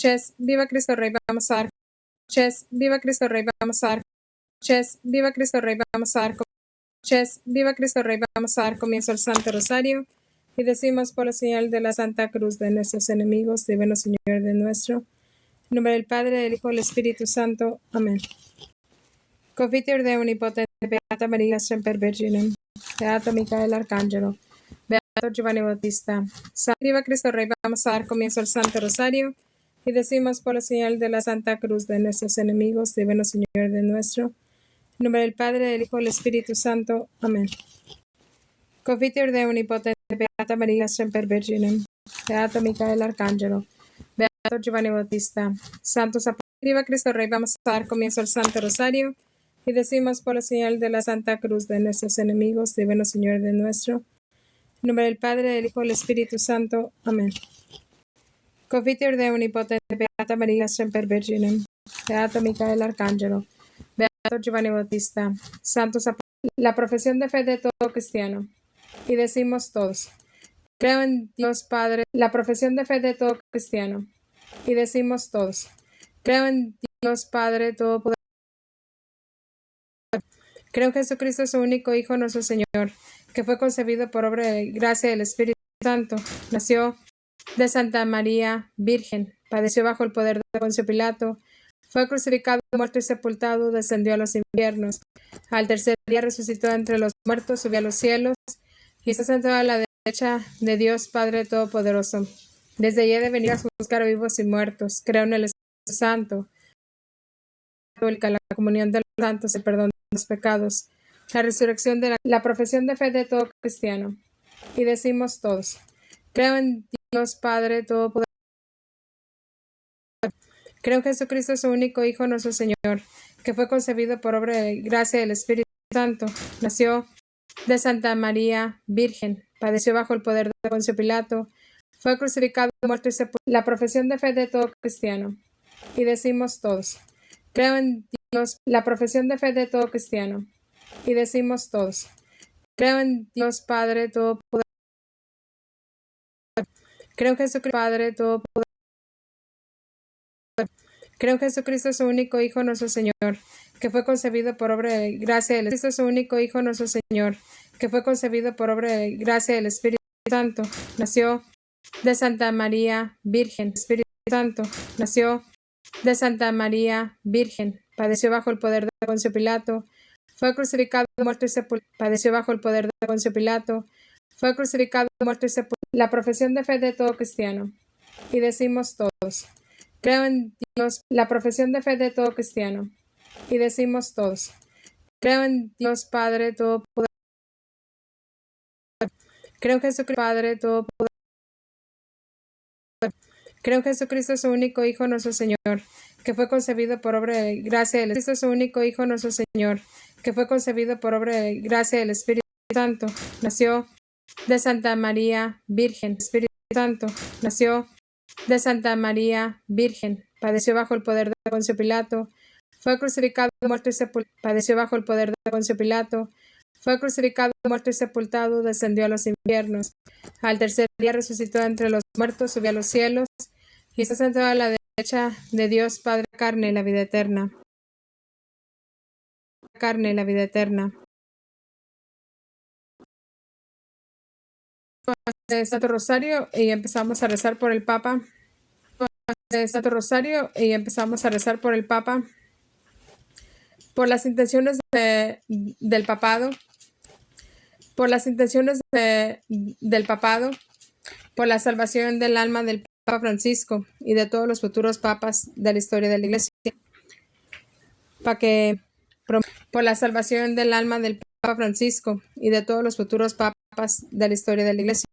Chess, viva Cristo Rey, vamos a dar. Chess, viva Cristo Rey, vamos a dar. Chess, viva Cristo Rey, vamos a dar. Chess, viva Cristo Rey, vamos a dar comienzo al Santo Rosario y decimos por la señal de la Santa Cruz de nuestros enemigos, líbranos Señor de nuestro. En nombre del Padre, del Hijo y del Espíritu Santo. Amén. Confiteor de Onipotente, Beata Maria Semper Virginem, Beato Micael Arcángelo, Beato Giovanni Bautista. Viva Cristo Rey, vamos a dar comienzo al Santo Rosario y decimos por la señal de la Santa Cruz de nuestros enemigos, líbranos Señor de nuestro. En nombre del Padre, del Hijo y del Espíritu Santo. Amén. Confiteor de Onipotente, Beata Maria Semper Virginem, Beato Micael Arcángelo, Beato Giovanni Bautista. Santos apóstoles. Viva Cristo Rey, vamos a dar comienzo al Santo Rosario y decimos por la señal de la Santa Cruz de nuestros enemigos, líbranos Señor de nuestro. En nombre del Padre, del Hijo y del Espíritu Santo. Amén. Confiteor de Onipotente, Beata Maria Semper Virginem, Beato Micael Arcángelo, Beato Giovanni Bautista. Santos apóstoles. La profesión de fe de todo cristiano. Y decimos todos: creo en Dios Padre. La profesión de fe de todo cristiano. Y decimos todos: creo en Dios Padre Todopoderoso. Creo en Jesucristo, su único Hijo, nuestro Señor, que fue concebido por obra de gracia del Espíritu Santo. Nació de Santa María Virgen. Padeció bajo el poder de Poncio Pilato. Fue crucificado, muerto y sepultado. Descendió a los infiernos. Al tercer día resucitó entre los muertos, subió a los cielos y está sentado a la derecha de Dios Padre Todopoderoso. Desde allí ha de venir a juzgar a vivos y muertos. Creo en el Espíritu Santo, la comunión de los santos, el perdón de los pecados, la resurrección de la profesión de fe de todo cristiano. Y decimos todos: creo en Dios Padre Todopoderoso. Creo en Jesucristo, su único Hijo, nuestro Señor, que fue concebido por obra de gracia del Espíritu Santo. Nació de Santa María Virgen. Padeció bajo el poder de Poncio Pilato. Fue crucificado, muerto y sepultado. La profesión de fe de todo cristiano. Y decimos todos: creo en Dios. La profesión de fe de todo cristiano. Y decimos todos: creo en Dios Padre Todopoderoso. Creo en Jesucristo Padre Todopoderoso. Creo en Jesucristo, su único Hijo, nuestro Señor, que fue concebido por obra de gracia del Espíritu Santo. Su único Hijo, nuestro Señor, que fue concebido por obra de gracia del Espíritu Santo. Nació de Santa María Virgen. Espíritu Santo. Nació de Santa María Virgen. Padeció bajo el poder de Poncio Pilato. Fue crucificado, muerto y sepultado. Padeció bajo el poder de Poncio Pilato. Fue crucificado, muerto y sepultado. La profesión de fe de todo cristiano. Y decimos todos: creo en Dios. La profesión de fe de todo cristiano. Y decimos todos: creo en Dios Padre Todopoderoso. Creo en Jesucristo Padre Todopoderoso. Creo en Jesucristo, su único Hijo, nuestro Señor, que fue concebido por obra de gracia del Espíritu Santo. Su único Hijo, nuestro Señor, que fue concebido por obra de gracia del Espíritu Santo. Nació de Santa María Virgen. Espíritu Santo. Nació de Santa María Virgen. Padeció bajo el poder de Poncio Pilato. Fue crucificado, muerto y sepultado. Padeció bajo el poder de Poncio Pilato. Fue crucificado, muerto y sepultado. Descendió a los infiernos. Al tercer día resucitó entre los muertos, subió a los cielos y está sentado a la derecha de Dios Padre. Carne, la vida eterna. Carne, la vida eterna. De Santo Rosario y empezamos a rezar por el Papa. De Santo Rosario y empezamos a rezar por el Papa, por las intenciones del papado, por las intenciones del papado, por la salvación del alma del Papa Francisco y de todos los futuros papas de la historia de la Iglesia, por la salvación del alma del Papa Francisco y de todos los futuros papas de la historia de la Iglesia,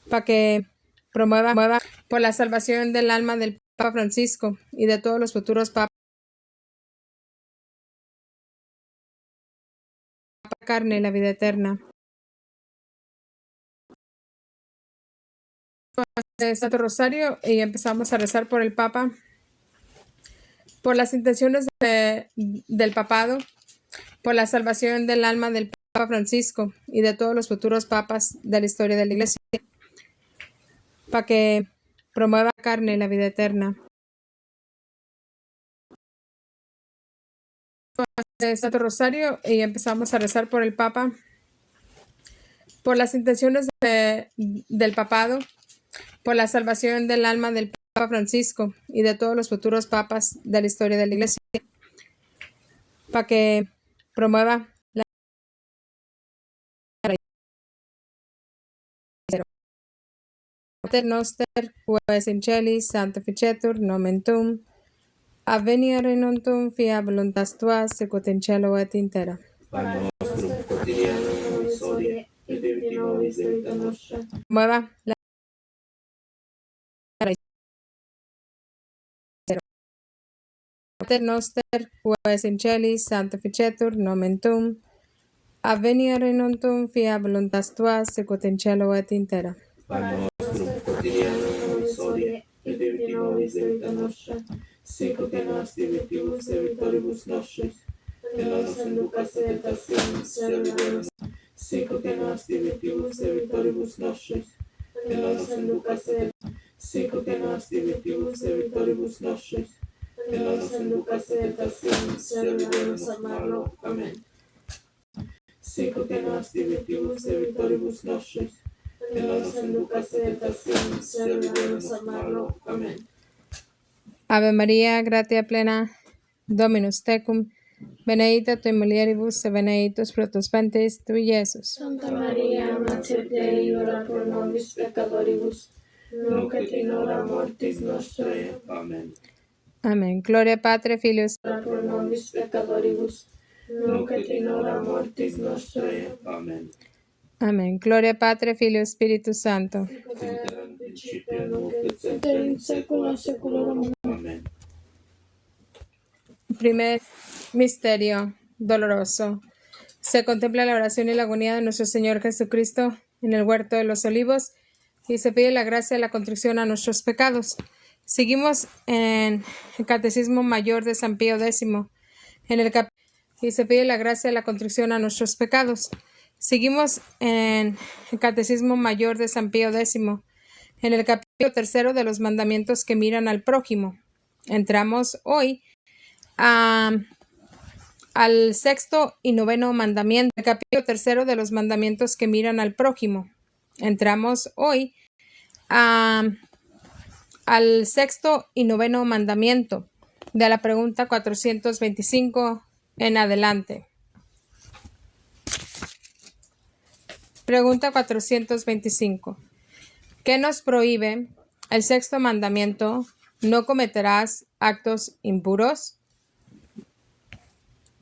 para que promueva por la salvación del alma del Papa Francisco y de todos los futuros papas. Carne, la vida eterna. De Santo Rosario y empezamos a rezar por el Papa, por las intenciones del papado, por la salvación del alma del Papa Francisco y de todos los futuros papas de la historia de la Iglesia, para que promueva la carne y la vida eterna. Santo Rosario y empezamos a rezar por el Papa, por las intenciones del papado, por la salvación del alma del Papa Francisco y de todos los futuros papas de la historia de la Iglesia, para que promueva la Pater Noster, quae in celis, sanctificetur nomen tuum, adveniat non fia voluntas tua, sicut in cielo et in terra. Pan nostrum quotidianum nobis hodie, et dimitti nobis debita nostra. Promueva la Pater Noster, quae in celis, sanctificetur nomen tuum, adveniat non fia voluntas tua, sicut in cielo et in terra. Pan nostrum quotidianum nobis hodie, et dimitti nobis debita nostra, sicut et nos dimittimus debitoribus nostris, et non nos inducas in tentationem, sed libera nos, sicut et nos dimittimus debitoribus nostris, et non nos inducas in sicut et nos dimittimus debitoribus nostris, et non nos inducas in tentationem, sed libera nos a malo. Amen. Sicut et nos dimittimus debitoribus nostris, et non nos inducas in tentationem, sed libera nos a malo. Amen. Ave Maria, gratia plena, Dominus tecum, benedicta tui mulieribus, et benedictus fructus ventris tui, Iesus. Santa Maria, Mater Dei, ora pro nobis peccatoribus, nunc et in hora mortis nostrae. Amen. Amén. Gloria Patri, Filius, Ora pro nobis peccatoribus, nunc et in hora mortis nostrae. Amen. Amén. Gloria Patri, Filius, Spiritus Santo. Sicut erat in principio, nunc et Et in saecula saeculorum. Amen. Primer misterio doloroso. Se contempla la oración y la agonía de nuestro Señor Jesucristo en el huerto de los olivos y se pide la gracia de la contrición a nuestros pecados. Seguimos en el Catecismo Mayor de San Pío X, y se pide la gracia de la contrición a nuestros pecados. Seguimos en el Catecismo Mayor de San Pío X, en el capítulo 3 de los mandamientos que miran al prójimo. Entramos hoy al 6º y 9º mandamiento, el capítulo 3 de los mandamientos que miran al prójimo. Entramos hoy al 6º y 9º mandamiento, de la pregunta 425 en adelante. Pregunta 425. ¿Qué nos prohíbe el 6º mandamiento? ¿No cometerás actos impuros?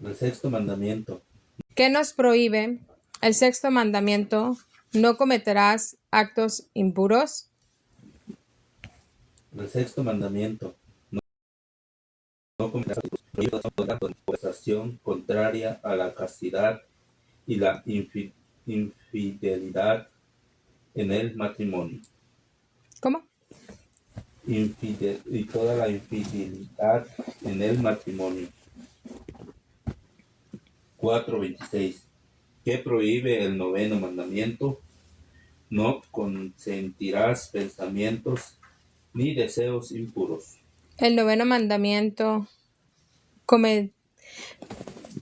El 6º mandamiento. ¿Qué nos prohíbe el 6º mandamiento? ¿No cometerás actos impuros? El 6º mandamiento. No cometerás toda conversación contraria a la castidad y la infidelidad en el matrimonio. ¿Cómo? Y toda la infidelidad en el matrimonio. 4.26. ¿Qué prohíbe el 9º mandamiento? No consentirás pensamientos ni deseos impuros. El 9º mandamiento,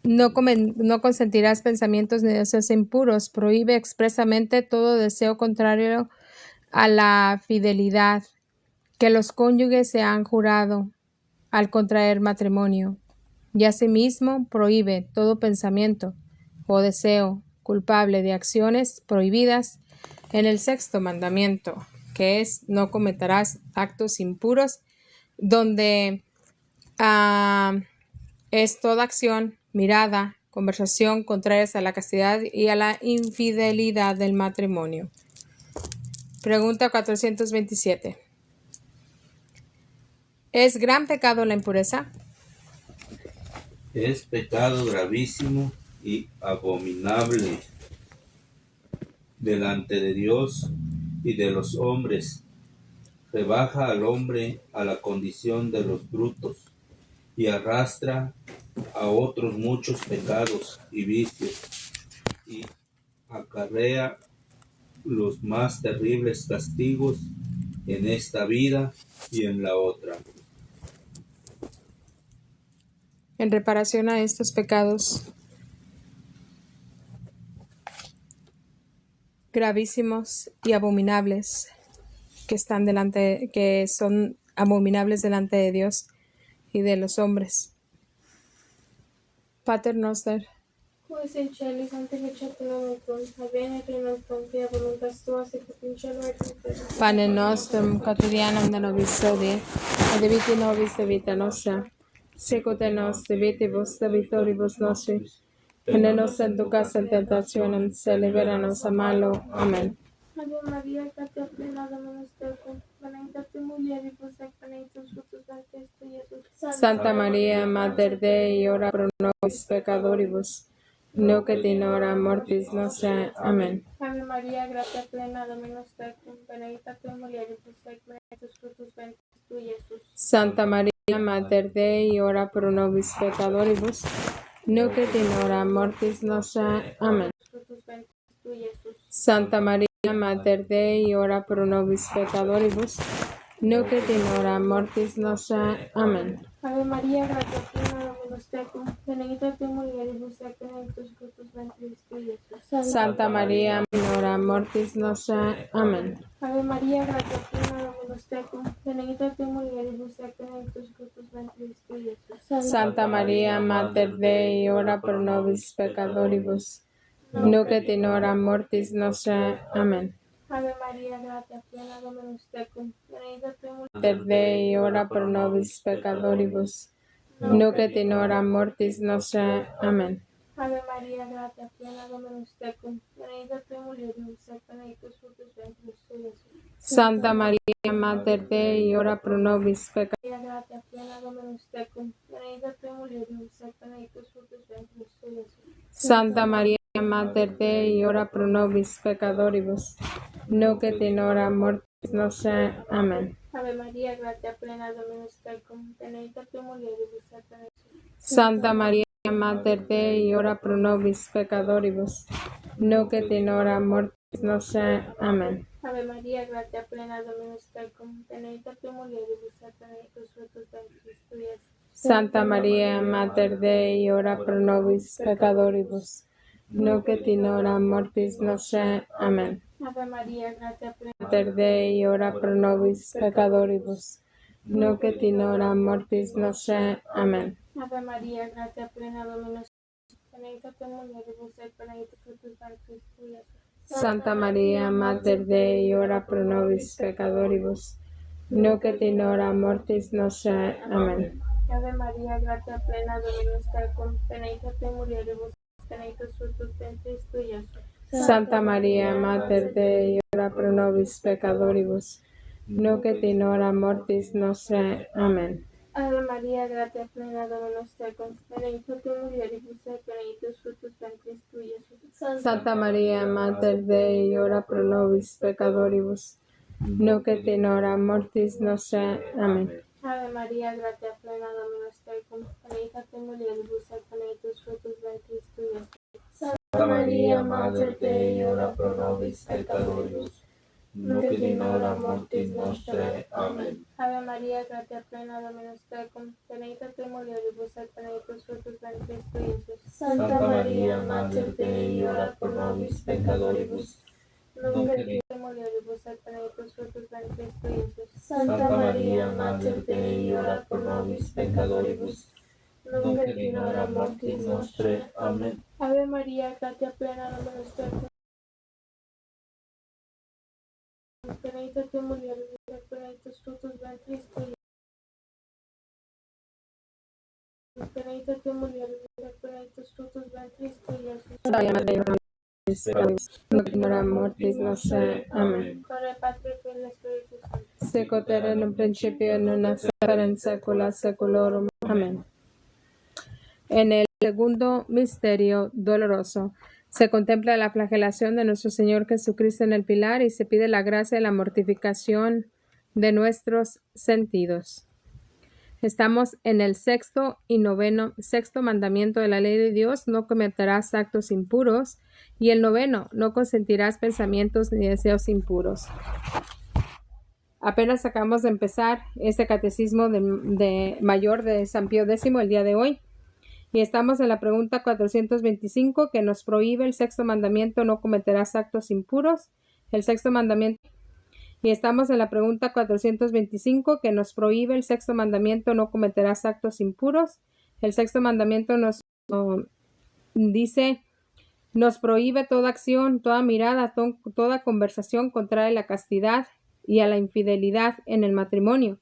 no consentirás pensamientos ni deseos impuros, prohíbe expresamente todo deseo contrario a la fidelidad que los cónyuges se han jurado al contraer matrimonio, y asimismo prohíbe todo pensamiento o deseo culpable de acciones prohibidas en el 6º mandamiento, que es no cometerás actos impuros, donde es toda acción, mirada, conversación contrarias a la castidad y a la infidelidad del matrimonio. Pregunta 427. ¿Es gran pecado la impureza? Es pecado gravísimo y abominable delante de Dios y de los hombres. Rebaja al hombre a la condición de los brutos y arrastra a otros muchos pecados y vicios y acarrea los más terribles castigos en esta vida y en la otra. En reparación a estos pecados gravísimos y abominables que son abominables delante de Dios y de los hombres. Pater noster, Quis in cieli sanctificetur nomen tuum, adveniat regnum fiat voluntas tua sicut in cielo et in terra. panem nostrum quotidianum da nobis hodie, et debite nobis de vita nostra, sicut et nos debitibus debitoribus nostris, et ne nos inducas in tentationem, sed libera nos a malo. Amen. Ave Maria, gratia plena Dominus tecum, benedicta tu mulieribus et benedictus fructus ventris tui, Iesus. Santa Maria, Mater Dei, ora pro nobis peccatoribus, nunc et in hora mortis nostra. Amen. Ave Maria, gratia plena Dominus tecum, benedicta tu mulieribus et benedictus fructus ventris tui, Iesus. Santa Maria, Mater Dei, ora pro nobis peccatoribus, nunc et in hora mortis nostra. Amen. Fructus ventris tui, Iesus. Santa Maria, Mater Dei, ora pro nobis peccatoribus, nunc et in hora mortis nostra. Amen. Ave Maria, gratia plena Dominus tecum, benedicta tu mulieribus et benedictus fructus ventris tui, Iesus. Santa Maria, in hora mortis nostra. Amen. Ave Maria, gratia plena Dominus tecum, benedicta tu mulieribus et benedictus fructus ventris tui, Iesus. Santa Maria, Mater Dei, ora pro nobis peccatoribus, nunc et in hora mortis nostra. Amen. Ave Maria, gratia plena Dominus tecum, benedicta tu mulieribus Mater Dei, ora pro nobis peccatoribus, nunc et in hora mortis nostra. Amen. Ave Maria, gratia plena Dominus tecum, benedicta tu mulieribus et benedictus fructus ventris tui, Iesus. Santa Maria, Mater Dei, ora pro nobis peccatoribus, Maria, gratia plena Dominus tecum, benedicta tu mulieribus et benedictus fructus ventris tui, Iesus. Santa Maria, Mater Dei, ora pro nobis peccatoribus, nunc et in hora mortis nostra. Amen. Ave Maria, gratia plena Dominus tecum, benedicta tu mulieribus et benedictus. Santa Maria, Mater Dei, ora pro nobis peccatoribus, nunc et in hora mortis nostra. Amen. Ave Maria, gratia plena Dominus tecum, benedicta tu mulieribus et benedictus fructus ventris tui, Iesus. Santa Maria, Mater Dei, ora pro nobis peccatoribus, nunc et in hora mortis nostra. Amen. Ave Maria, gratia plena Mater Dei, ora pro nobis peccatoribus, nunc et in hora mortis nostra. Amen. Ave Maria, gratia plena Dominus tecum, benedicta tu mulieribus et benedictus fructus ventris tui, Iesus. Santa Maria, Mater Dei, ora pro nobis peccatoribus, nunc et in hora mortis nostra. Amen. Ave Maria, gratia plena Dominus tecum, benedicta tu mulieribus et benedictus fructus ventris tui, Iesus. Santa Maria, Mater Dei, ora pro nobis peccatoribus, nunc et in hora mortis nostra. Amen. Ave Maria, gratia plena Dominus tecum, benedicta tu mulieribus et benedictus fructus ventris tui, Iesus. Santa Maria, Mater Dei, ora pro nobis peccatoribus, nunc et in hora mortis nostra. Amen. Ave Maria, gratia plena Dominus tecum, benedicta tu mulieribus et benedictus fructus ventris tui, Iesus. Santa Maria, Mater Dei, ora pro nobis peccatoribus, nunc et in hora mortis nostra. Amen. Ave Maria, gratia plena Dominus tecum, benedicta tu mulieribus et benedictus fructus ventris tui, Iesus. Santa Maria, Mater Dei, ora pro nobis peccatoribus, nunc et in tu mulieribus et benedictus fructus ventris tui, Iesus. Santa Maria, Mater Dei, ora pro nobis peccatoribus, nunc et in hora mortis nostre. Amen. Ave Maria, gratia plena Dominus tecum, benedicta tu mulieribus et benedictus fructus ventris tui, Iesus. Benedicta tu mulieribus et benedictus fructus ventris tui, Iesus. Maria, Mater Dei, ora pro nobis peccatoribus, nunc et in hora mortis nostra. Amen. Gloria Patri et Filii et Spiritus Sancti. Sicut erat in un principio, et nun et semper in saecula saeculorum. Amén. En el segundo misterio doloroso se contempla la flagelación de nuestro Señor Jesucristo en el pilar y se pide la gracia de la mortificación de nuestros sentidos. Estamos en el sexto mandamiento de la ley de Dios: no cometerás actos impuros, y el noveno: no consentirás pensamientos ni deseos impuros. Apenas acabamos de empezar este catecismo de mayor de San Pío X el día de hoy. Y estamos en la pregunta 425 que nos prohíbe el sexto mandamiento: no cometerás actos impuros. El sexto mandamiento. Y estamos en la pregunta 425 que nos prohíbe el sexto mandamiento: no cometerás actos impuros. El sexto mandamiento nos dice, nos prohíbe toda acción, toda mirada, toda conversación contraria a la castidad y a la infidelidad en el matrimonio.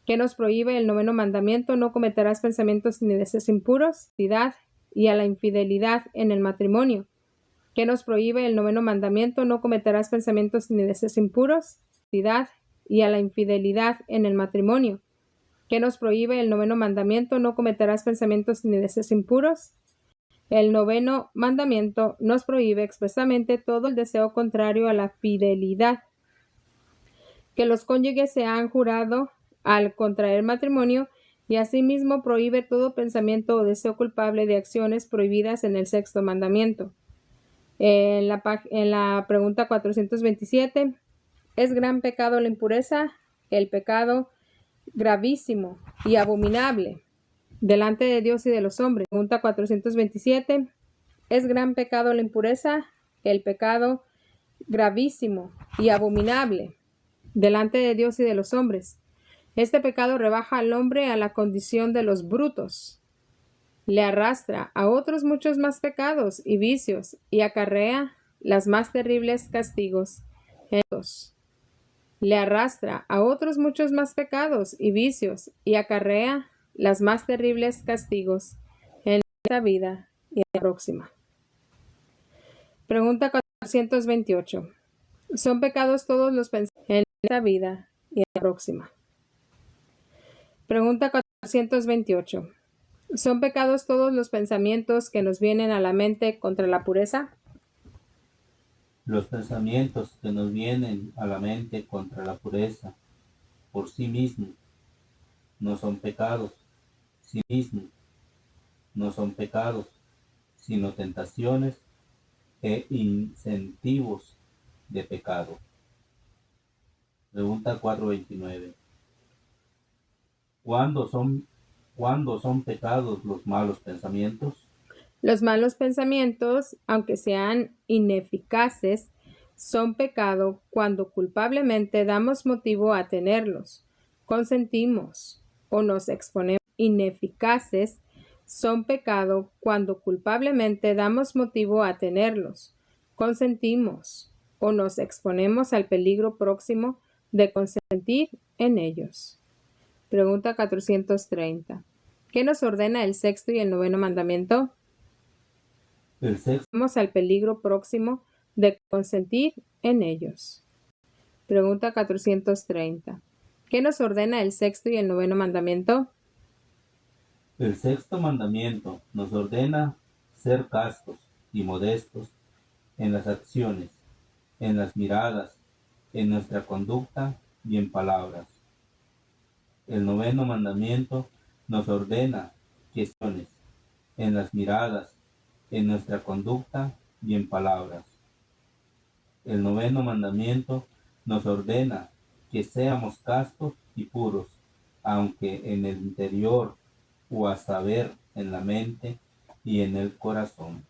¿Qué nos prohíbe el noveno mandamiento? No cometerás pensamientos ni deseos impuros, y a la infidelidad en el matrimonio. ¿Qué nos prohíbe el noveno mandamiento? No cometerás pensamientos ni deseos impuros, y a la infidelidad en el matrimonio. ¿Qué nos prohíbe el noveno mandamiento? No cometerás pensamientos ni deseos impuros. El noveno mandamiento nos prohíbe expresamente todo el deseo contrario a la fidelidad. Que los cónyuges se han jurado al contraer matrimonio, y asimismo prohíbe todo pensamiento o deseo culpable de acciones prohibidas en el sexto mandamiento. En la pregunta 427, ¿es gran pecado la impureza? El pecado gravísimo y abominable delante de Dios y de los hombres. Pregunta 427, ¿es gran pecado la impureza? El pecado gravísimo y abominable delante de Dios y de los hombres. Este pecado rebaja al hombre a la condición de los brutos, le arrastra a otros muchos más pecados y vicios y acarrea las más terribles castigos. Le arrastra a otros muchos más pecados y vicios y acarrea las más terribles castigos en esta vida y en la próxima. Pregunta 428. ¿Son pecados todos los pensamientos en esta vida y en la próxima? Pregunta 428. ¿Son pecados todos los pensamientos que nos vienen a la mente contra la pureza? Los pensamientos que nos vienen a la mente contra la pureza por sí mismos no son pecados, sino tentaciones e incentivos de pecado. Pregunta 429. ¿Cuándo son pecados los malos pensamientos? Los malos pensamientos, aunque sean ineficaces, son pecado cuando culpablemente damos motivo a tenerlos, consentimos o nos exponemos. Ineficaces son pecado cuando culpablemente damos motivo a tenerlos, consentimos o nos exponemos al peligro próximo de consentir en ellos. Pregunta 430. ¿Qué nos ordena el sexto y el noveno mandamiento? El sexto. Vamos al peligro próximo de consentir en ellos. Pregunta 430. ¿Qué nos ordena el sexto y el noveno mandamiento? El sexto mandamiento nos ordena ser castos y modestos en las acciones, en las miradas, en nuestra conducta y en palabras. El noveno mandamiento nos ordena que en las miradas, en nuestra conducta y en palabras. El noveno mandamiento nos ordena que seamos castos y puros, aunque en el interior o a saber en la mente y en el corazón.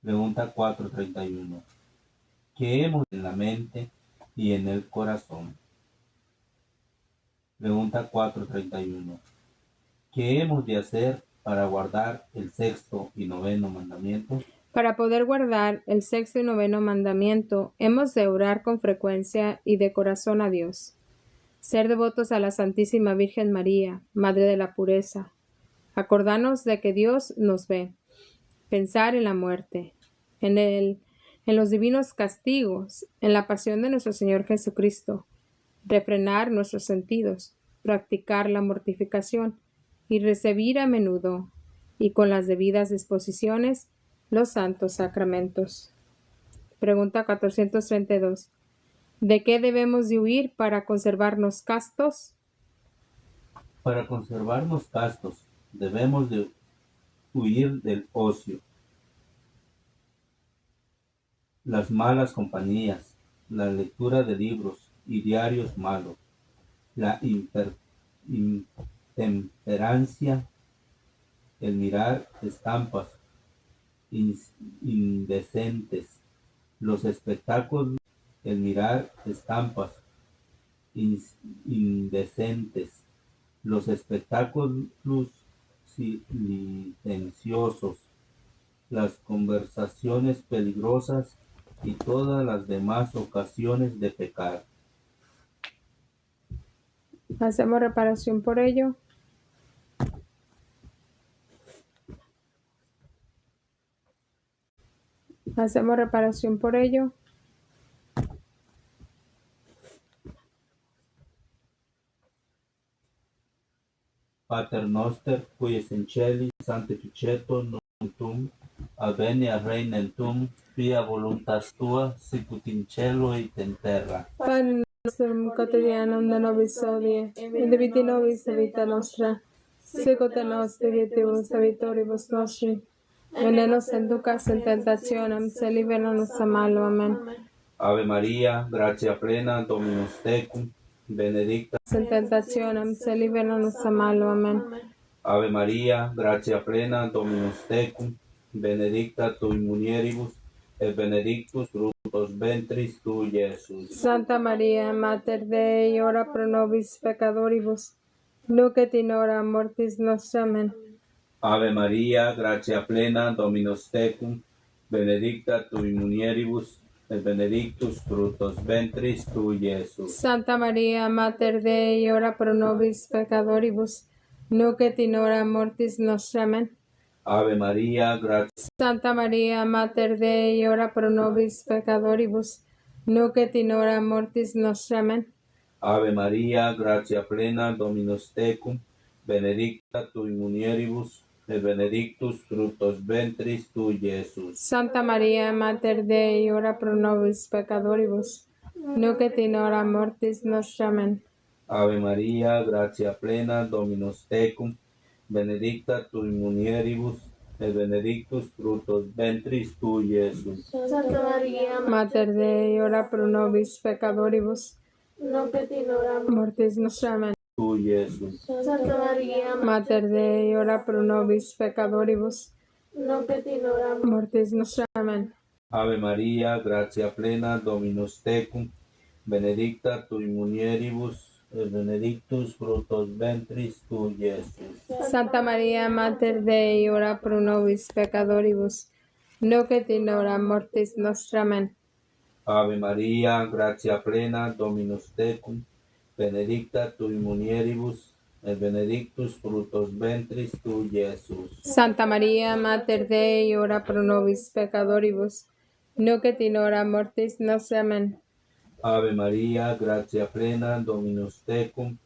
Pregunta 431. ¿Qué hemos en la mente y en el corazón? Pregunta 431. ¿Qué hemos de hacer para guardar el sexto y noveno mandamiento? Para poder guardar el sexto y noveno mandamiento, hemos de orar con frecuencia y de corazón a Dios. Ser devotos a la Santísima Virgen María, Madre de la Pureza. Acordarnos de que Dios nos ve. Pensar en la muerte, en los divinos castigos, en la pasión de nuestro Señor Jesucristo. Refrenar nuestros sentidos, practicar la mortificación y recibir a menudo y con las debidas disposiciones los santos sacramentos. Pregunta 432. ¿De qué debemos de huir para conservarnos castos? Para conservarnos castos, debemos de huir del ocio, las malas compañías, la lectura de libros y diarios malos, la intemperancia, el mirar estampas indecentes, los espectáculos, el mirar estampas indecentes, los espectáculos silenciosos, las conversaciones peligrosas y todas las demás ocasiones de pecar. Hacemos reparación por ello. Hacemos reparación por ello. Pater noster, qui es in celi, sanctificetur nomen tuum, adveniat regnum tuum, via voluntas tua, sicut in cielo et in terra. Pane nostrum quotidianum da nobis hodie, et debiti nobis vita nostra, sicut et nos debitibus debitoribus nostri, et ne nos inducas in tentationem, sed libera nos a malo. Amen. Ave Maria, gratia plena, Dominus tecum, benedicta. En tentationem, sed libera nos a malo. Amen. Ave Maria, gratia plena, Dominus tecum, benedicta tui mulieribus, et benedictus fructus ventris tui, Iesus. Santa Maria, Mater Dei, ora pro nobis peccatoribus, nunc et in hora mortis nostra. Amen. Ave Maria, gratia plena, Dominus tecum, benedicta tui mulieribus, et benedictus fructus ventris tui, Iesus. Santa Maria, Mater Dei, ora pro nobis peccatoribus, nunc et in hora mortis nostra. Amen. Ave Maria, gratia Santa Maria, Mater Dei, ora pro nobis peccatoribus, nunc et in hora mortis nostra. Amen. Ave Maria, gratia plena, Dominus tecum, benedicta tui mulieribus, et benedictus fructus ventris tui, Iesus. Santa Maria, Mater Dei, ora pro nobis peccatoribus, nunc et in hora mortis nostra. Amen. Ave Maria, gratia plena, Dominus tecum, benedicta tui mulieribus, et benedictus fructus ventris tui, Iesus. Santa Maria, Mater Dei, ora pro nobis peccatoribus, nunc et in hora mortis nostra. Amen. Tui, Iesus. Santa Maria, Mater Dei, ora pro nobis peccatoribus, nunc et in hora mortis nostra. Amen. Ave Maria, gratia plena, Dominus tecum, benedicta tui mulieribus, et benedictus fructus ventris tui, Iesus. Santa Maria, Mater Dei, ora pro nobis peccatoribus, nunc et in hora mortis nostra. Amen. Ave Maria, gratia plena, Dominus tecum, benedicta tui mulieribus, et benedictus fructus ventris tui, Iesus. Santa Maria, Mater Dei, ora pro nobis peccatoribus, nunc et in hora mortis nostra. Amen. Ave Maria, gratia plena, Dominus tecum,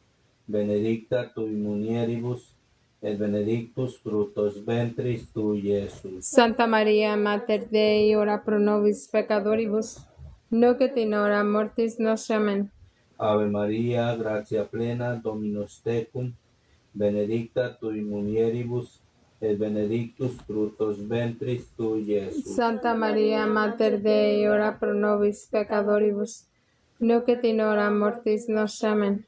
benedicta tui mulieribus, et benedictus fructus ventris tui, Iesus. Santa Maria, Mater Dei, ora pro nobis peccatoribus, nunc et in hora mortis nostra. Amen. Ave Maria, gratia plena, Dominus tecum, benedicta tui mulieribus, et benedictus fructus ventris tui, Iesus. Santa Maria, Mater Dei, ora pro nobis peccatoribus, nunc et in hora mortis nostra. Amen.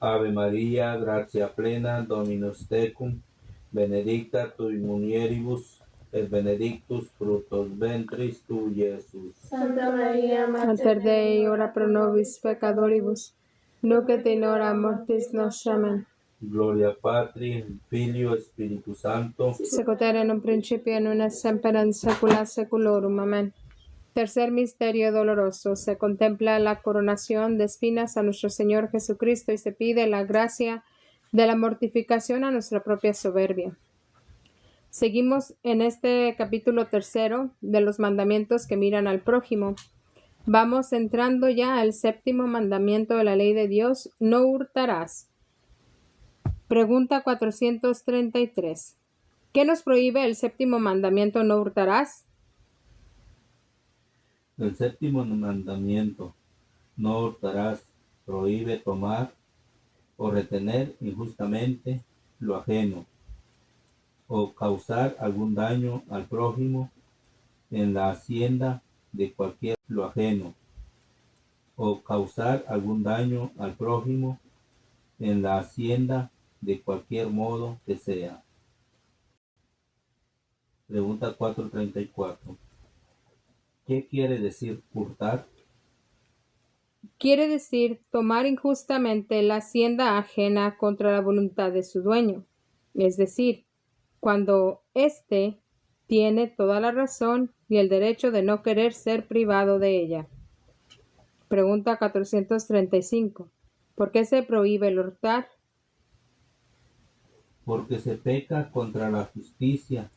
Ave Maria, gratia plena, Dominus tecum, benedicta tui mulieribus, et benedictus fructus ventris tui, Iesus. Santa Maria, Mater Dei, ora pro nobis peccatoribus, nunc et in hora mortis nostra. Amen. Gloria Patri, Filio, Spiritus Sancto. Sicut erat in un principio, nun et semper en saecula saeculorum. Amén. Tercer misterio doloroso. Se contempla la coronación de espinas a nuestro Señor Jesucristo y se pide la gracia de la mortificación a nuestra propia soberbia. Seguimos en este capítulo tercero de los mandamientos que miran al prójimo. Vamos entrando ya al séptimo mandamiento de la ley de Dios: no hurtarás. Pregunta 433. ¿Qué nos prohíbe el séptimo mandamiento: no hurtarás? El séptimo mandamiento, no hurtarás, prohíbe tomar, o retener injustamente lo ajeno, o causar algún daño al prójimo en la hacienda de cualquier lo ajeno, o causar algún daño al prójimo en la hacienda de cualquier modo que sea. Pregunta 434. ¿Qué quiere decir hurtar? Quiere decir tomar injustamente la hacienda ajena contra la voluntad de su dueño, es decir, cuando éste tiene toda la razón y el derecho de no querer ser privado de ella. Pregunta 435. ¿Por qué se prohíbe el hurtar? Porque se peca contra la justicia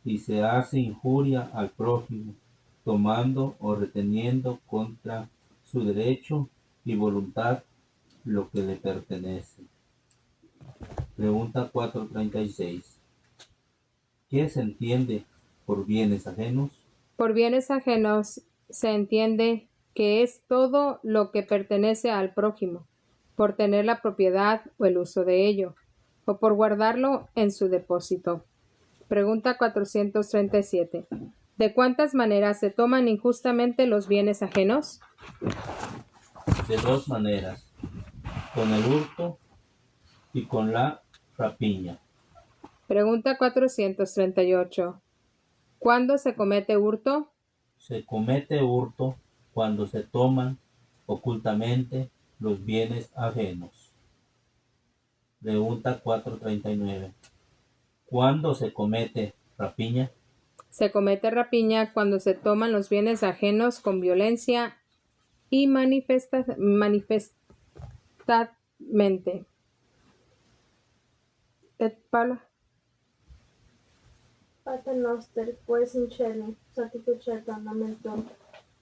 y se hace injuria al prójimo, tomando o reteniendo contra su derecho y voluntad lo que le pertenece. Pregunta 436. ¿Qué se entiende por bienes ajenos? Por bienes ajenos se entiende que es todo lo que pertenece al prójimo, por tener la propiedad o el uso de ello, o por guardarlo en su depósito. Pregunta 437. ¿De cuántas maneras se toman injustamente los bienes ajenos? De dos maneras, con el hurto y con la rapiña. Pregunta 438. ¿Cuándo se comete hurto? Se comete hurto cuando se toman ocultamente los bienes ajenos. Pregunta 439. ¿Cuándo se comete rapiña? Se comete rapiña cuando se toman los bienes ajenos con violencia y manifestamente. Paula. Pater noster, quaes in caelo, sanctificetur nomen tuum,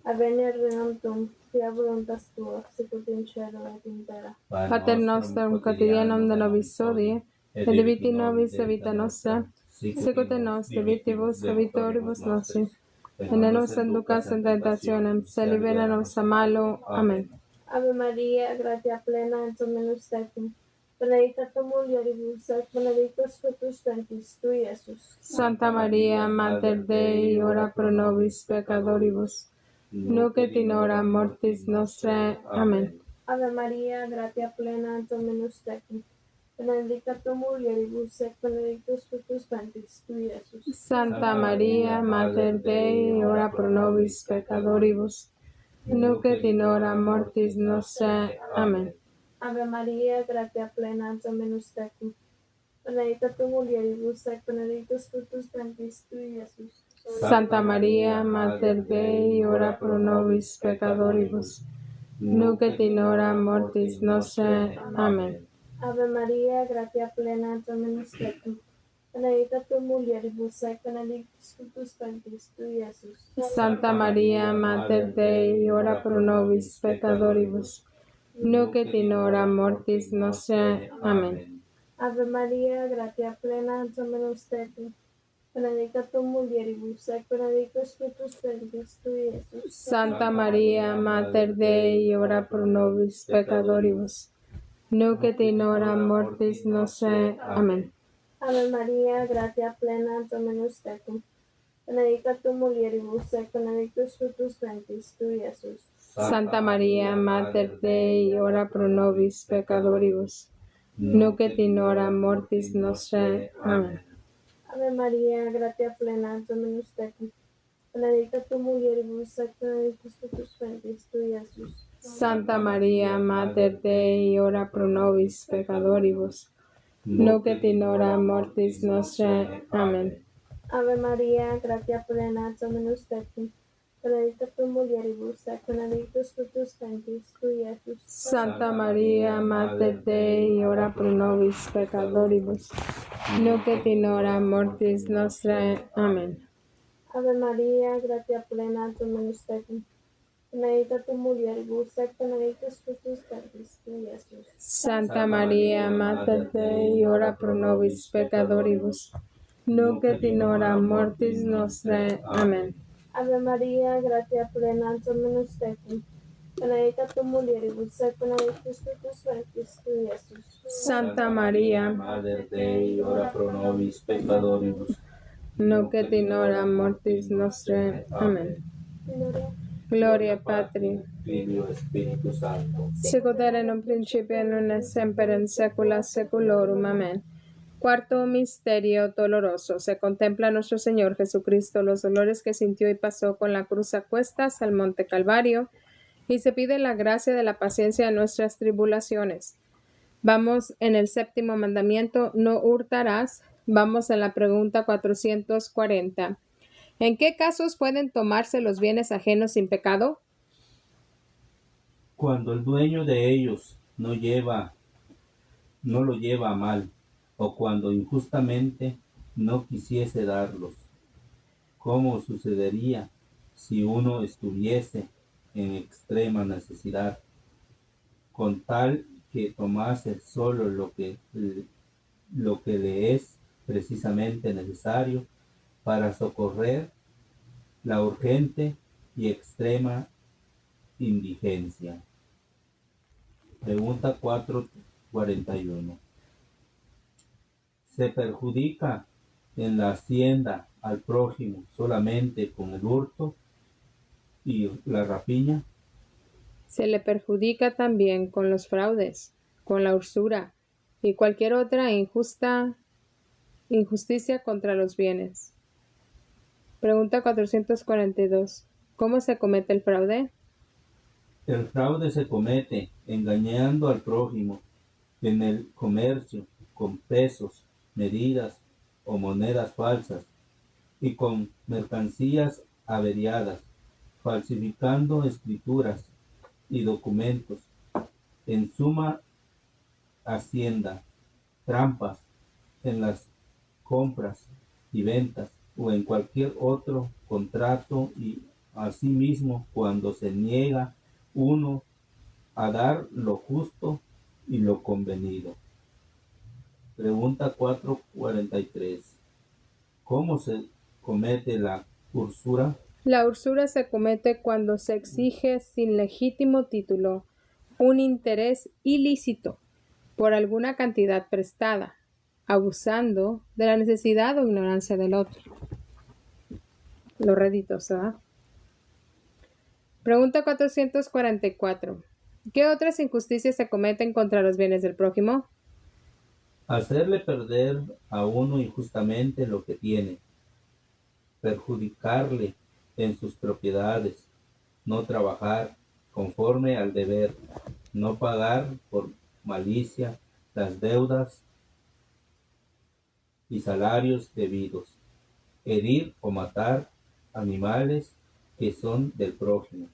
adveniat regnum tuum, fiat voluntas tua, sicut in caelo et in terra. Pater nostrum quotidianum da nobis hodie, et dimitti nobis de vita nostra, sicut in nos de vitibus de vitoribus nostri, et ne nos inducas in tentationem, sed libera nos a malo. Amen. Ave Maria, gratia plena, Dominus tecum, benedicta tu mulieribus, et benedictus fructus ventris tui, Iesus. Santa Maria, Mater Dei, ora pro nobis peccatoribus, nunc et in hora mortis nostrae. Amen. Ave Maria, gratia plena, Dominus tecum, benedicta tu mulieribus, et benedictus fructus ventris tui, Iesus. Santa Maria, Mater Dei, ora pro nobis peccatoribus, nunc et in hora mortis nostrae. Amen. Ave Maria, gratia plena, Dominus tecum, benedicta tu mulieribus, et benedictus fructus ventris tui, Iesus. Santa Maria, Mater Dei, ora pro nobis peccatoribus, nunc et in hora mortis nostrae. Amen. Ave Maria, gratia plena, Dominus tecum, benedicta tu mulieribus, et benedictus fructus ventris tui, Iesus. Santa Maria, Mater Dei, ora pro nobis peccatoribus, nunc et in hora mortis nostrae. Amen. Ave Maria, gratia plena, Dominus tecum, benedicta tu mulieribus, et benedictus fructus ventris tui, Iesus. Santa Maria, Mater Dei, ora pro nobis peccatoribus, nunc et in hora mortis nostrae. Amen. Ave Maria, gratia plena, Dominus tecum, benedicta tu mulieribus, et benedictus fructus ventris tui, Iesus. Santa Maria, Mater Dei, ora pro nobis peccatoribus, nunc et in hora mortis nostrae. Amen. Ave Maria, gratia plena, Dominus tecum, benedicta tu mulieribus, et benedictus fructus ventris tui, Iesus. Santa Maria, Mater Dei, ora pro nobis peccatoribus, nunc et in hora mortis nostrae. Amen. Ave Maria, gratia plena, Dominus tecum, benedicta tu mulieribus, et benedictus fructus ventris tui, Iesus. Santa Maria, Mater Dei, ora pro nobis peccatoribus, nunc et in hora mortis nostrae. Amen. Ave Maria, gratia plena, Dominus tecum, benedicta tu mulieribus, et benedictus fructus ventris tui, Iesus. Santa Maria, Mater Dei, ora pro nobis peccatoribus, nunc et in hora mortis nostrae. Amen. Ave Maria, gratia plena, Dominus tecum, benedicta tu mulieribus, et benedictus fructus ventris tui, Iesus. Santa Maria, Mater Dei, ora pro nobis peccatoribus, nunc et in hora mortis nostrae. Amen. Gloria Gloria Patri, Filio Spiritus Sancto. sicut erat in principio et nun et semper in saecula saeculorum. Amén. Cuarto misterio doloroso. Se contempla a nuestro Señor Jesucristo los dolores que sintió y pasó con la cruz a cuestas al monte Calvario, y se pide la gracia de la paciencia en nuestras tribulaciones. Vamos en el séptimo mandamiento, no hurtarás. Vamos en la pregunta 440. ¿En qué casos pueden tomarse los bienes ajenos sin pecado? Cuando el dueño de ellos no lo lleva a mal, o cuando injustamente no quisiese darlos. ¿Cómo sucedería si uno estuviese en extrema necesidad, con tal que tomase solo lo que le es precisamente necesario para socorrer la urgente y extrema indigencia? Pregunta 441. ¿Se perjudica en la hacienda al prójimo solamente con el hurto y la rapiña? Se le perjudica también con los fraudes, con la usura y cualquier otra injusticia contra los bienes. Pregunta 442. ¿Cómo se comete el fraude? El fraude se comete engañando al prójimo en el comercio con pesos, medidas o monedas falsas y con mercancías averiadas, falsificando escrituras y documentos. En suma, hacienda, trampas en las compras y ventas o en cualquier otro contrato, y asimismo cuando se niega uno a dar lo justo y lo convenido. Pregunta 443. ¿Cómo se comete la usura? La usura se comete cuando se exige sin legítimo título un interés ilícito por alguna cantidad prestada, abusando de la necesidad o ignorancia del otro. Los réditos, ¿verdad? Pregunta 444. ¿Qué otras injusticias se cometen contra los bienes del prójimo? Hacerle perder a uno injustamente lo que tiene, perjudicarle en sus propiedades, no trabajar conforme al deber, no pagar por malicia las deudas y salarios debidos, herir o matar animales que son del prójimo,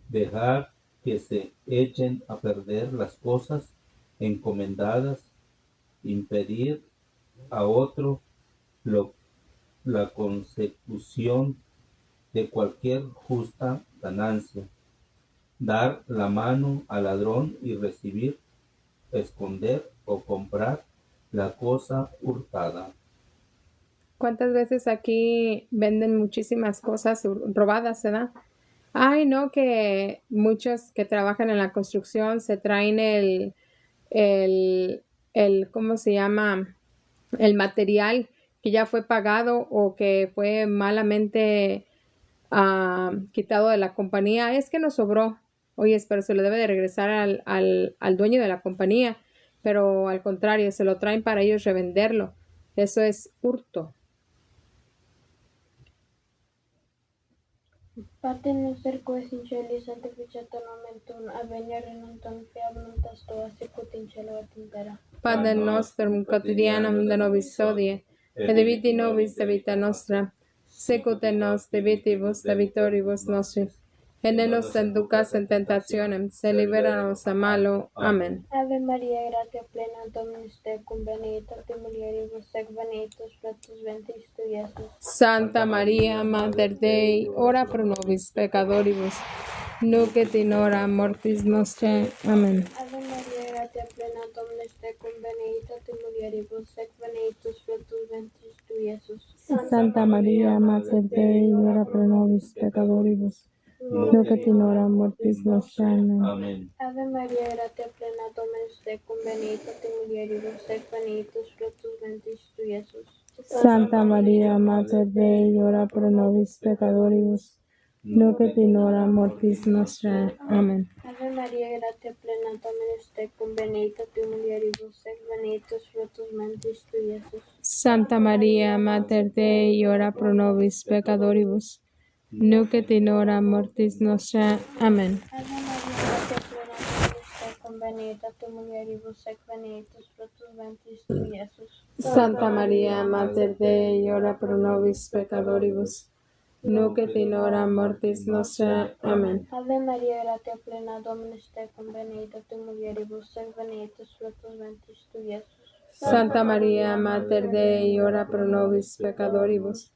dejar que se echen a perder las cosas encomendadas, impedir a otro la consecución de cualquier justa ganancia, dar la mano al ladrón y recibir, esconder o comprar la cosa hurtada. ¿Cuántas veces aquí venden muchísimas cosas robadas, ¿verdad? Ay, no, que muchos que trabajan en la construcción se traen ¿cómo se llama? El material que ya fue pagado o que fue malamente quitado de la compañía. Es que nos sobró. Oye, pero se lo debe de regresar al dueño de la compañía, pero al contrario, se lo traen para ellos revenderlo. Eso es hurto. Pater noster qui es in caeli, sanctificetur nomen tuum, adveniat regnum tuum, fiat voluntas tua, sicut in cielo et in terra. Pater nostrum quotidianum da nobis hodie, et debiti nobis debita nostra, sicut et nos debitibus debitoribus nostris, et ne nos inducas in tentationem, se libera nos a malo. Amen. Ave Maria, gratia plena, Dominus tecum, benedicta tu mulieribus, et benedictus fructus ventris tui, Iesus. Santa Maria, Mater Dei, ora pro nobis peccatoribus, nunc et in hora mortis nostrae. Amen. Ave Maria, gratia plena, Dominus tecum, benedicta tu mulieribus, et benedictus fructus ventris tui, Iesus. Santa Maria, Mater Dei, ora pro nobis peccatoribus, nunc et in hora mortis nostrae. Amen. Amén. Ave Maria, gratia plena, Dominus tecum, benedicta tu mulieribus, et benedictus fructus ventris tui, Iesus. Santa Maria, Mater Dei, ora pro nobis peccatoribus, nunc et in hora mortis nostra. Amen. Ave María, gratia plena, Dominus tecum, benedicta tu mulieribus, et benedictus fructus ventris tui, Iesus. Santa María, Mater Dei, ora pro nobis peccatoribus, nunc et in hora mortis nostra. Amen. Ave María, gratia plena, Dominus tecum, benedicta tu mulieribus, et benedictus fructus ventris tui, Iesus. Santa María, Mater Dei, ora pro nobis peccatoribus, nunc et in hora mortis nostra. Amen. Ave María, gratia plena, Dominus tecum, benedicta tu mulieribus, et benedictus fructus ventris tui, Iesus. Santa María, Mater Dei, ora pro nobis peccatoribus,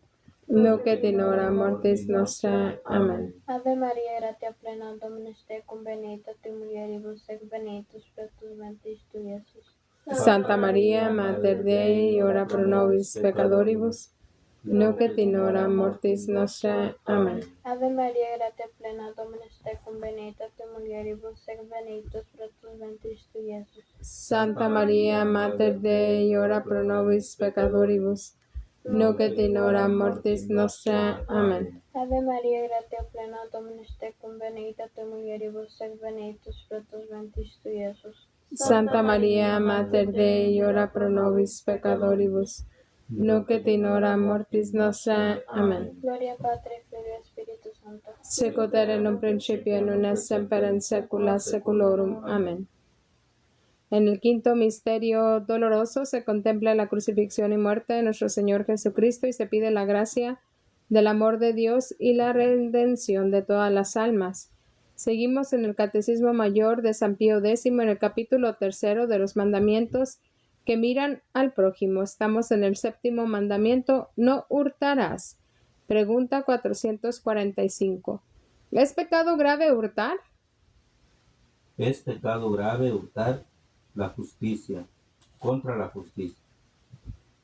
nunc et in hora mortis nostra. Amen. Ave María, gratia plena, Dominus tecum, benedicta tu mulieribus, et benedictus fructus ventris tui, Iesus. Santa María, Mater Dei, ora pro nobis peccatoribus, nunc et in hora mortis nostra. Amen. Ave María, gratia plena, Dominus tecum, benedicta tu mulieribus, et benedictus fructus ventris tui, Iesus. Santa María, Mater Dei, ora pro nobis peccatoribus, nunc et in hora mortis nostra. Amen. Ave María, gratia plena, Dominus tecum, benedicta tu mulieribus, et benedictus fructus ventris tui, Iesus. Santa María, Mater Dei, ora pro nobis peccatoribus, nunc et in hora mortis nostra. Amen. Gloria Patri, Filio et Spiritus Sancto. Sicut erat in un principio, nun et semper in saecula saeculorum. Amén. En el quinto misterio doloroso se contempla la crucifixión y muerte de nuestro Señor Jesucristo y se pide la gracia del amor de Dios y la redención de todas las almas. Seguimos en el Catecismo Mayor de San Pío X en el capítulo 3 de los mandamientos que miran al prójimo. Estamos en el séptimo mandamiento, no hurtarás. Pregunta 445. ¿Es pecado grave hurtar? Es pecado grave hurtar la justicia, contra la justicia.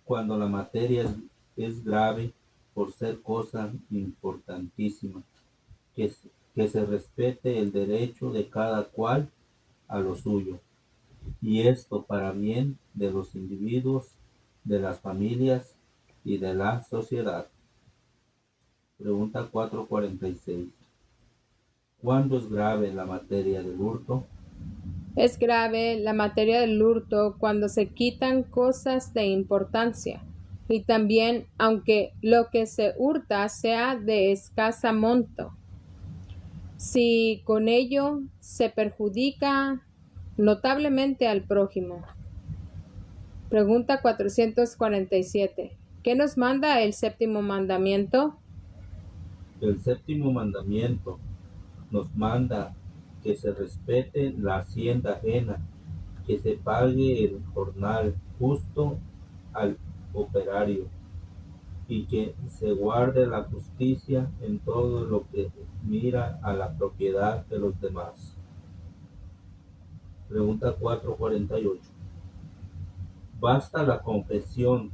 Cuando la materia es grave por ser cosa importantísima, que se respete el derecho de cada cual a lo suyo, y esto para bien de los individuos, de las familias y de la sociedad. Pregunta 446. ¿Cuándo es grave la materia del hurto? Es grave la materia del hurto cuando se quitan cosas de importancia y también aunque lo que se hurta sea de escasa monto. Si con ello se perjudica notablemente al prójimo. Pregunta 447. ¿Qué nos manda el séptimo mandamiento? El séptimo mandamiento nos manda que se respete la hacienda ajena, que se pague el jornal justo al operario y que se guarde la justicia en todo lo que mira a la propiedad de los demás. Pregunta 448. ¿Basta la confesión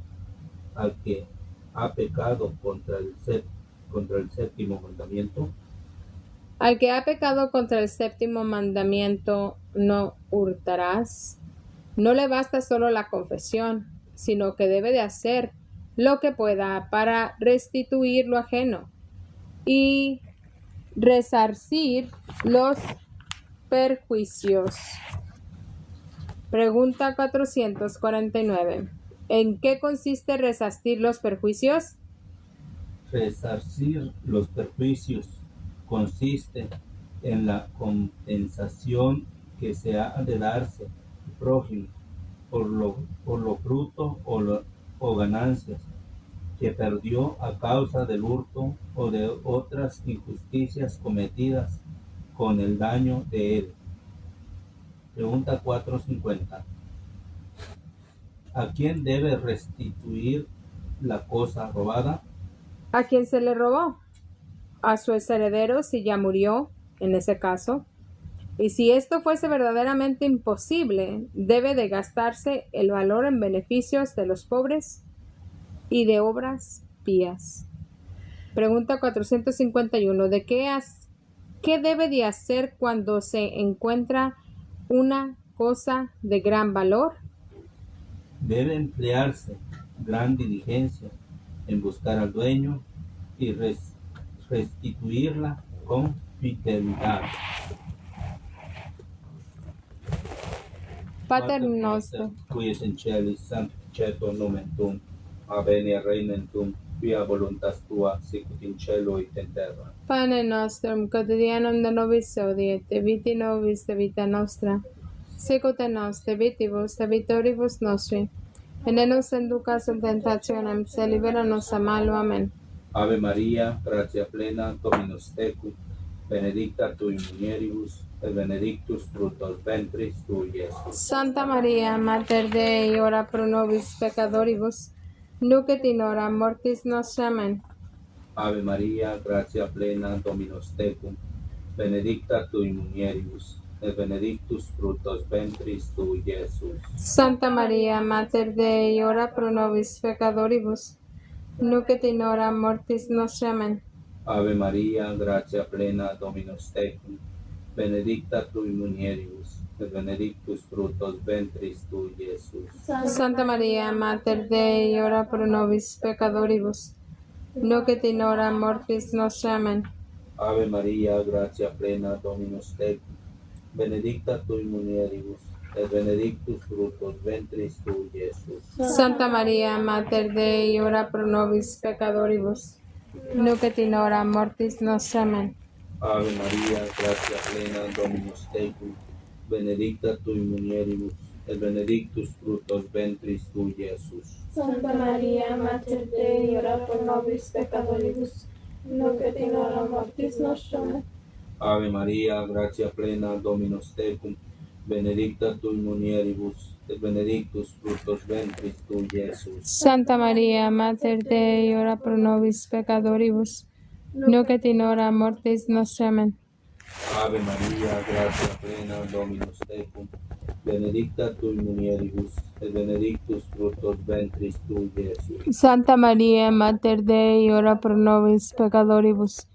al que ha pecado contra el séptimo mandamiento? Al que ha pecado contra el séptimo mandamiento, no hurtarás. No le basta solo la confesión, sino que debe de hacer lo que pueda para restituir lo ajeno y resarcir los perjuicios. Pregunta 449. ¿En qué consiste resarcir los perjuicios? Resarcir los perjuicios consiste en la compensación que se ha de darse al prójimo por lo fruto o ganancias que perdió a causa del hurto o de otras injusticias cometidas con el daño de él. Pregunta 450. ¿A quién debe restituir la cosa robada? ¿A quién se le robó? A sus herederos si ya murió, en ese caso. Y si esto fuese verdaderamente imposible, debe de gastarse el valor en beneficios de los pobres y de obras pías. Pregunta 451. ¿Qué debe de hacer cuando se encuentra una cosa de gran valor? Debe emplearse gran diligencia en buscar al dueño y restituirla con fidelidad. Pater noster, qui es in celis, sanctificetur nomen tuum, avenia regnum tuum, quia voluntas tua, sicut in cielo et in terra. Pane nostrum quotidianum da nobis hodie, et viti nobis de vita nostra, sicut et nos de vitibus de vitoribus nostri, et ne nos inducas in tentationem, se libera nos a malo. Amen. Ave Maria, gratia plena, Dominus tecum, benedicta tui mulieribus, et benedictus fructus ventris tui, Iesus. Santa Maria, Mater Dei, ora pro nobis peccatoribus, nunc et in hora mortis nostra. Amen. Ave Maria, gratia plena, Dominus tecum, benedicta tui mulieribus, et benedictus fructus ventris tui, Iesus. Santa Maria, Mater Dei, ora pro nobis peccatoribus, nunc et in hora mortis nostra. Amen. Ave Maria, gratia plena, Dominus tecum, benedicta tui mulieribus, et benedictus fructus ventris tui, Iesus. Santa Maria, Mater Dei, ora pro nobis peccatoribus, nunc et in hora mortis nostra. Amen. Ave Maria, gratia plena, Dominus tecum, benedicta tui mulieribus, et benedictus fructus ventris tui, Iesus. Santa Maria, Mater Dei, ora pro nobis peccatoribus, nunc et in hora mortis nostra. Amen. Ave Maria, gratia plena, Dominus tecum, benedicta tui mulieribus, et benedictus fructus ventris tui, Iesus. Santa Maria, Mater Dei, ora pro nobis peccatoribus, nunc et in hora mortis nostra. Amen. Ave Maria, gratia plena, Dominus tecum, benedicta tui mulieribus, et benedictus fructus ventris tui, Iesus. Santa Maria, Mater Dei, ora pro nobis peccatoribus, nunc et in hora mortis nostra. Amen. Ave Maria, gratia plena, Dominus tecum, benedicta tui mulieribus, et benedictus fructus ventris tui, Iesus. Santa Maria, Mater Dei, ora pro nobis peccatoribus,